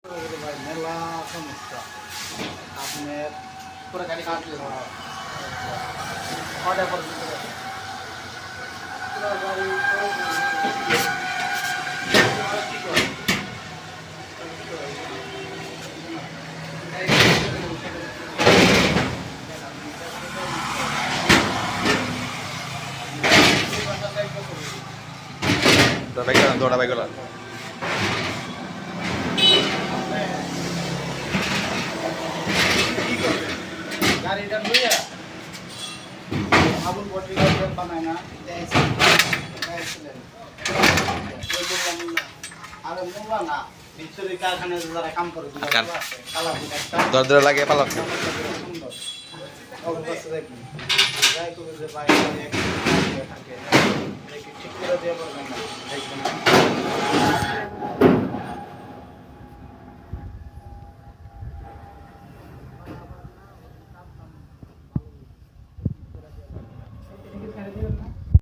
ভাই মেলা সমস্যা আপনার পুরো গাড়ি কাটলে অর্ডার করে দিতে হবে। পুরো গাড়ি দৌড়া বাইকগুলো গাড়িটা লইয়া আবুল বটি বানায় না আরে মোল্লা না ভিতরে কারখানায় যারা কাম করে কালা দরজা লাগিয়ে পালাম সুন্দর অবস্থা দেখি যাই করে যে বাইরে থাকে ঠিক করে দিয়ে পারবেন না